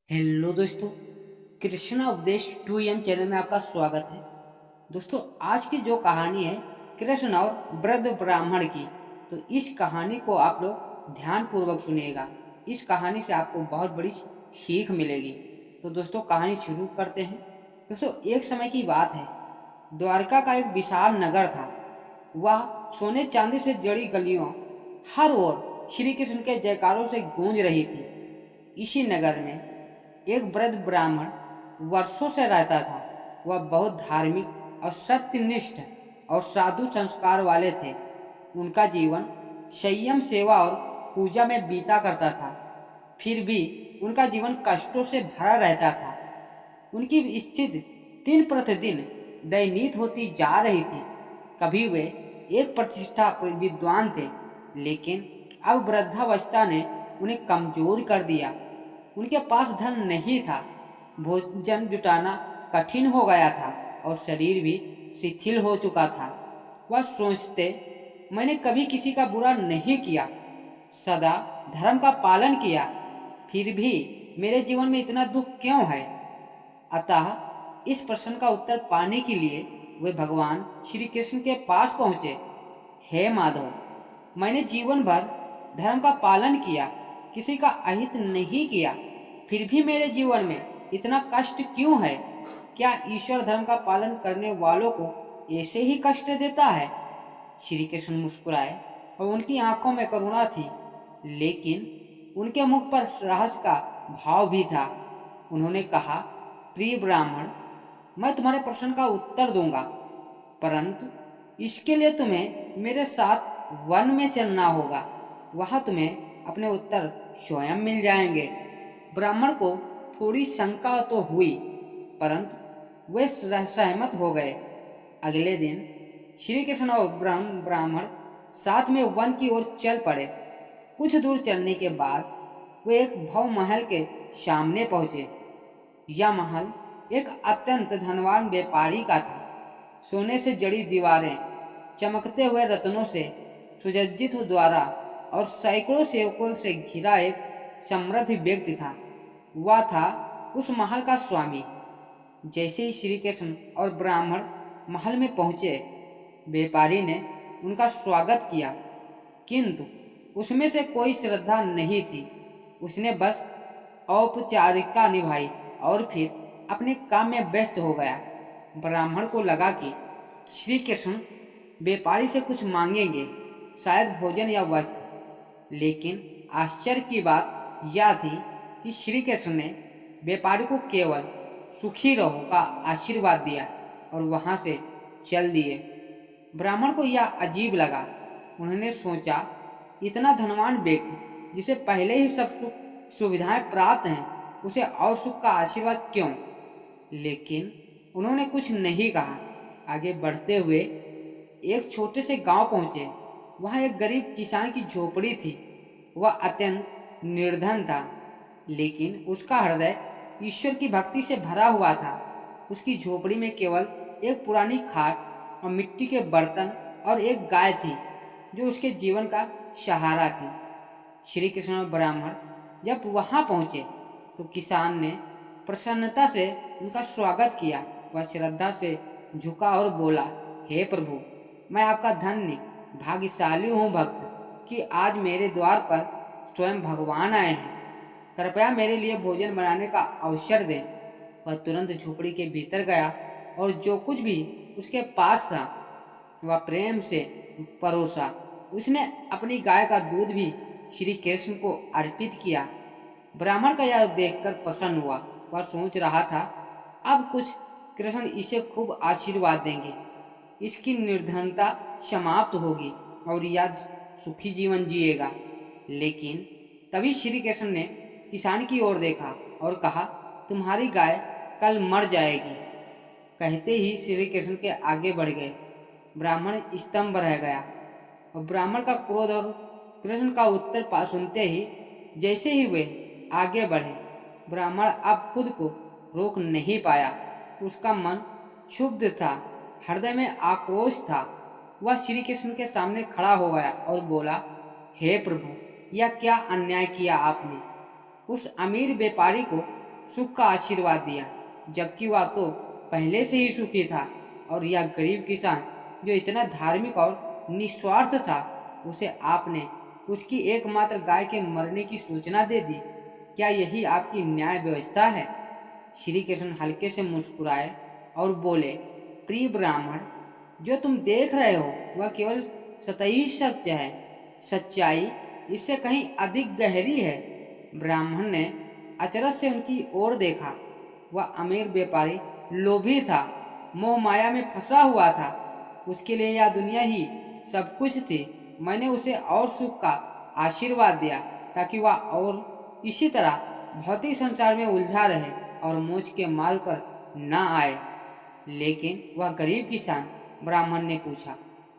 Hello दोस्तों, कृष्णा उपदेश 2M channel में आपका स्वागत है। दोस्तों, आज की जो कहानी है कृष्ण और वृद्ध ब्राह्मण की, तो इस कहानी को आप लोग ध्यान पूर्वक सुनिएगा। इस कहानी से आपको बहुत बड़ी सीख मिलेगी। तो दोस्तों, कहानी शुरू करते हैं। दोस्तों, एक समय की बात है। द्वारका का एक विशाल नगर था। वह सोने चांदी से जड़ी गलियों हर ओर श्री कृष्ण के जयकारों से गूंज रही थी। इसी नगर में एक वृद्ध ब्राह्मण वर्षों से रहता था। वह बहुत धार्मिक और सत्यनिष्ठ और साधु संस्कार वाले थे। उनका जीवन संयम, सेवा और पूजा में बीता करता था। फिर भी उनका जीवन कष्टों से भरा रहता था। उनकी स्थिति दिन प्रतिदिन दयनीय होती जा रही थी। कभी वे एक प्रतिष्ठा विद्वान थे, लेकिन अब वृद्धावस्था ने उन्हें कमजोर कर दिया। उनके पास धन नहीं था, भोजन जुटाना कठिन हो गया था और शरीर भी शिथिल हो चुका था। वह सोचते, मैंने कभी किसी का बुरा नहीं किया, सदा धर्म का पालन किया, फिर भी मेरे जीवन में इतना दुख क्यों है। अतः इस प्रश्न का उत्तर पाने के लिए वे भगवान श्री कृष्ण के पास पहुँचे। हे माधव, मैंने जीवन भर धर्म का पालन किया, किसी का अहित नहीं किया, फिर भी मेरे जीवन में इतना कष्ट क्यों है। क्या ईश्वर धर्म का पालन करने वालों को ऐसे ही कष्ट देता है। श्री कृष्ण मुस्कुराए और उनकी आंखों में करुणा थी, लेकिन उनके मुख पर रहस्य का भाव भी था। उन्होंने कहा, प्रिय ब्राह्मण, मैं तुम्हारे प्रश्न का उत्तर दूंगा, परंतु इसके लिए तुम्हें मेरे साथ वन में चलना होगा। वहां तुम्हें अपने उत्तर स्वयं मिल जाएंगे। ब्राह्मण को थोड़ी शंका तो हुई, परंतु वे सहमत हो गए। अगले दिन श्री कृष्ण और ब्राह्मण साथ में वन की ओर चल पड़े। कुछ दूर चलने के बाद वे एक भव महल के सामने पहुंचे। यह महल एक अत्यंत धनवान व्यापारी का था। सोने से जड़ी दीवारें, चमकते हुए रत्नों से सुसज्जित द्वारा और सैकड़ों सेवकों से घिरा एक समृद्ध व्यक्ति था। वह था उस महल का स्वामी। जैसे ही श्री कृष्ण और ब्राह्मण महल में पहुंचे, व्यापारी ने उनका स्वागत किया, किंतु उसमें से कोई श्रद्धा नहीं थी। उसने बस औपचारिकता निभाई और फिर अपने काम में व्यस्त हो गया। ब्राह्मण को लगा कि श्री कृष्ण व्यापारी से कुछ मांगेंगे, शायद भोजन या वस्त्र। लेकिन आश्चर्य की बात यह थी कि श्री कृष्ण ने व्यापारी को केवल सुखी रहो का आशीर्वाद दिया और वहां से चल दिए। ब्राह्मण को यह अजीब लगा। उन्होंने सोचा, इतना धनवान व्यक्ति जिसे पहले ही सब सुख सुविधाएं प्राप्त हैं, उसे और सुख का आशीर्वाद क्यों। लेकिन उन्होंने कुछ नहीं कहा। आगे बढ़ते हुए एक छोटे से गांव पहुंचे। वहां एक गरीब किसान की झोपड़ी थी। वह अत्यंत निर्धन था, लेकिन उसका हृदय ईश्वर की भक्ति से भरा हुआ था। उसकी झोपड़ी में केवल एक पुरानी खाट और मिट्टी के बर्तन और एक गाय थी, जो उसके जीवन का सहारा थी। श्री कृष्ण और ब्राह्मण जब वहां पहुंचे, तो किसान ने प्रसन्नता से उनका स्वागत किया। वह श्रद्धा से झुका और बोला, हे प्रभु, मैं आपका धन्य भाग्यशाली हूँ भक्त कि आज मेरे द्वार पर स्वयं भगवान आए हैं। कृपया मेरे लिए भोजन बनाने का अवसर दें। वह तुरंत झोपड़ी के भीतर गया और जो कुछ भी उसके पास था वह प्रेम से परोसा। उसने अपनी गाय का दूध भी श्री कृष्ण को अर्पित किया। ब्राह्मण का यह देखकर प्रसन्न हुआ। वह सोच रहा था, अब कुछ कृष्ण इसे खूब आशीर्वाद देंगे, इसकी निर्धनता समाप्त होगी और यह सुखी जीवन जिएगा। लेकिन तभी श्री कृष्ण ने किसान की ओर देखा और कहा, तुम्हारी गाय कल मर जाएगी। कहते ही श्री कृष्ण के आगे बढ़ गए। ब्राह्मण स्तंभ रह गया और ब्राह्मण का क्रोध और कृष्ण का उत्तर पा सुनते ही जैसे ही वे आगे बढ़े, ब्राह्मण अब खुद को रोक नहीं पाया। उसका मन क्षुब्ध था, हृदय में आक्रोश था। वह श्री कृष्ण के सामने खड़ा हो गया और बोला, हे प्रभु, यह क्या अन्याय किया आपने। उस अमीर व्यापारी को सुख का आशीर्वाद दिया, जबकि वह तो पहले से ही सुखी था। और यह गरीब किसान जो इतना धार्मिक और निस्वार्थ था, उसे आपने उसकी एकमात्र गाय के मरने की सूचना दे दी। क्या यही आपकी न्याय व्यवस्था है? श्री कृष्ण हल्के से मुस्कुराए और बोले, प्रिय ब्राह्मण, जो तुम देख रहे हो वह केवल सतही सत्य है। सच्चाई इससे कहीं अधिक गहरी है। ब्राह्मण ने अचरज से उनकी ओर देखा। वह अमीर व्यापारी लोभी था, मोह माया में फंसा हुआ था। उसके लिए यह दुनिया ही सब कुछ थी। मैंने उसे और सुख का आशीर्वाद दिया ताकि वह और इसी तरह भौतिक संसार में उलझा रहे और मोक्ष के मार्ग पर न आए। लेकिन वह गरीब किसान, ब्राह्मण ने पूछा।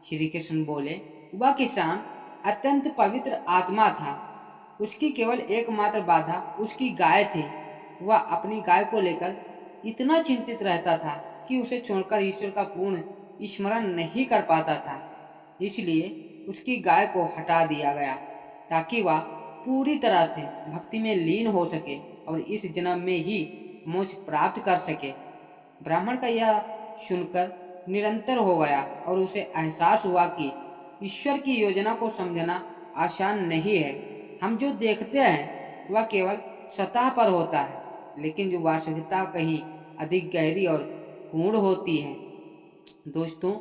श्री कृष्ण बोले, वह किसान अत्यंत पवित्र आत्मा था। उसकी केवल एकमात्र बाधा उसकी गाय थी। वह अपनी गाय को लेकर इतना चिंतित रहता था कि उसे छोड़कर ईश्वर का पूर्ण स्मरण नहीं कर पाता था। इसलिए उसकी गाय को हटा दिया गया ताकि वह पूरी तरह से भक्ति में लीन हो सके और इस जन्म में ही मोक्ष प्राप्त कर सके। ब्राह्मण का यह सुनकर निरंतर हो गया और उसे एहसास हुआ कि ईश्वर की योजना को समझना आसान नहीं है। हम जो देखते हैं वह केवल सतह पर होता है, लेकिन जो वास्तविकता कहीं अधिक गहरी और पूर्ण होती है। दोस्तों,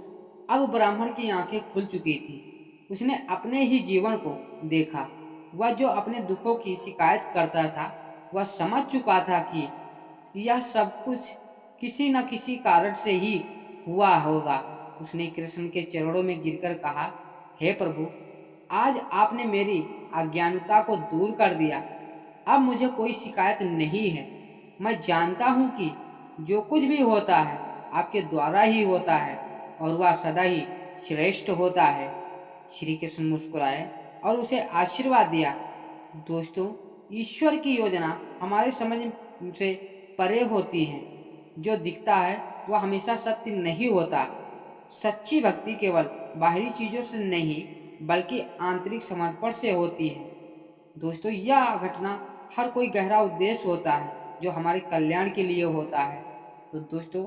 अब ब्राह्मण की आंखें खुल चुकी थी। उसने अपने ही जीवन को देखा। वह जो अपने दुखों की शिकायत करता था, वह समझ चुका था कि यह सब कुछ किसी न किसी कारण से ही हुआ होगा। उसने कृष्ण के चरणों में गिरकर कहा, हे प्रभु, आज आपने मेरी अज्ञानता को दूर कर दिया। अब मुझे कोई शिकायत नहीं है। मैं जानता हूँ कि जो कुछ भी होता है आपके द्वारा ही होता है और वह सदा ही श्रेष्ठ होता है। श्री कृष्ण मुस्कुराए और उसे आशीर्वाद दिया। दोस्तों, ईश्वर की योजना हमारे समझ से परे होती है। जो दिखता है वह हमेशा सत्य नहीं होता। सच्ची भक्ति केवल बाहरी चीजों से नहीं बल्कि आंतरिक समर्पण से होती है। दोस्तों, यह घटना हर कोई गहरा उद्देश्य होता है जो हमारे कल्याण के लिए होता है। तो दोस्तों,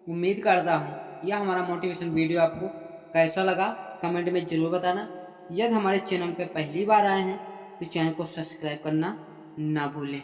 उम्मीद करता हूँ यह हमारा मोटिवेशन वीडियो आपको कैसा लगा, कमेंट में जरूर बताना। यदि हमारे चैनल पर पहली बार आए हैं तो चैनल को सब्सक्राइब करना ना भूलें।